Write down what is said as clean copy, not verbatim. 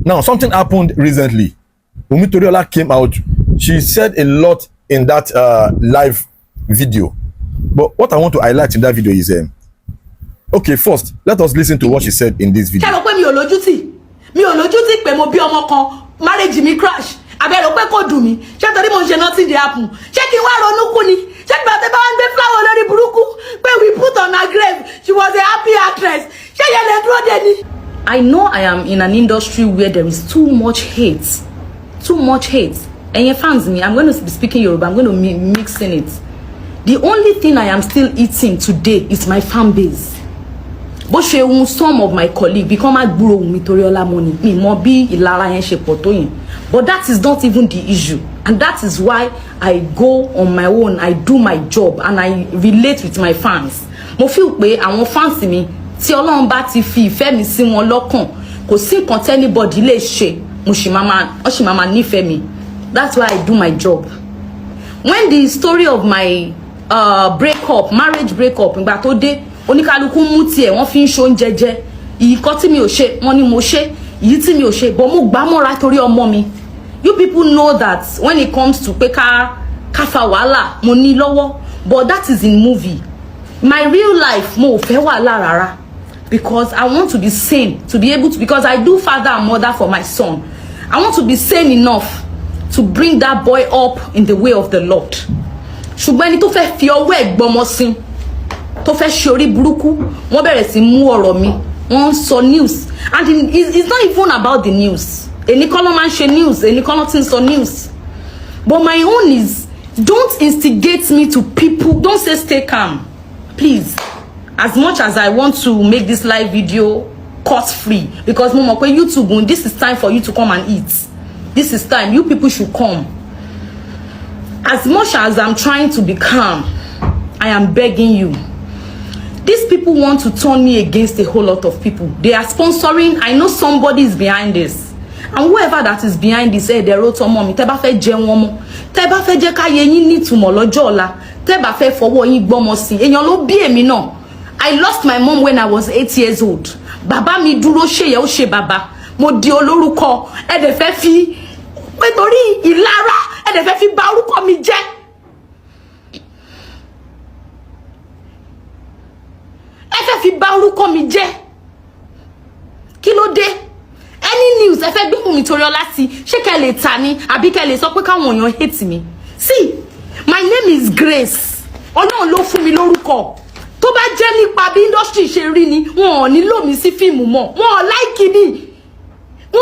Now, something happened recently. Wunmi Toriola came out. She said a lot in that live video. But what I want to highlight in that video is, okay, first, let us listen to what she said in this video. Mi ò lójú tì pé mo bí ọmọ kan, marriage mi crash. Abẹ́rẹ́ pé kò dùn mí. Ṣé torí mo ṣe nothing dey happen? Ṣé kí n wá ronú kú ni? Ṣé ìgbà tí bá ń gbé flower lórí burúkú pé we put on her grave, she was a happy actress. Ṣé yẹn lè dúró dé ni? I know I am in an industry where there is too much hate. Too much hate. And your fans me, I'm going to be speaking Yoruba, I'm going to be mixing it. The only thing I am still eating today is my fan base. But some of my colleagues become a guru Wunmi Toriola money. Me more be ilara yen se pọ̀ tó yẹn. But that is not even the issue. And that is why I go on my own, I do my job and I relate with my fans. Mo feel pé àwọn fans mi tí Ọlọ́run bá ti fi ìfẹ́ mi sí wọn lọ́kàn, kò sí nǹkan tí anybody lè ṣe, mo ṣì máa nífẹ̀ẹ́ mi. That's why I do my job. When the story of my marriage breakup, ìgbà tó dé, oníkálukú mú tiẹ̀, wọ́n fi ń ṣe oúnjẹ jẹ. Ìkọ́ tí mi ò ṣe, wọ́n ní mo ṣe. Ìyí tí mi ò ṣe, but mo gbà mọ́ra torí ọmọ mi. You people know that when it comes to pé ká fa wàhálà, mo ní lọ́wọ́. But that is in movie. My real life, mo ò fẹ́ wàhálà rárá. Because I want to be sane, to be able to, because I do father and mother for my son. I want to be sane enough to bring that boy up in the way of the Lord. Ṣùgbọ́n ẹni tó fẹ́ fi ọwọ́ ẹ̀ gbọmọ sí, tó fẹ́ ṣe orí burúkú, wọ́n bẹ̀rẹ̀ sí mú ọ̀rọ̀ mi, wọ́n sọ news. And it's not even about the news. Èní kọ́ ló máa ń ṣe news, èní kọ́ ló ti ń sọ news. But my own is, don't instigate me to people. Don't say stay calm. Please. As much as I want to make this live video cost free, because mo mọ̀ pé YouTube, this is time for you to come and eat. This is time. You people should come. As much as I'm trying to be calm, I am begging you. These people want to turn me against a whole lot of people. They are sponsoring. I know somebody is behind this. And whoever that is behind this, they wrote to mommy, tẹ́ bá fẹ́ jẹun ọmọ, tẹ́ bá fẹ́ jẹ́ káyé yín ní ìtumọ̀ lọ́jọ́ ọ̀la, tẹ́ bá fẹ́ fọwọ́ yín gbọ́mọ sí. Èèyàn ló bí èmi náà. I lost my mom when I was 8 years old. Bàbá mi dúró ṣe yẹ ó ṣe bàbá. Mo di olórúkọ. Ẹ dẹ̀ fẹ́ fi nítorí ìlara, ẹ dẹ̀ fẹ́ fi bà orúkọ mi jẹ́. Ẹ fẹ́ fi bà orúkọ mi jẹ́. Kí ló dé? Any news ẹ fẹ́ gbé Wunmi Toriola sí, ṣé kẹ́ lè tà ní àbí kẹ́ lè sọ pé káwọn èèyàn hate mi. See, my name is Grace. Ọlọ́run ló fún mi lórúkọ. Tó bá jẹ́ nípa bí industry ṣe rí ni, wọn ò ní lò mí sí fíìmù mọ́. Wọn ò like ni.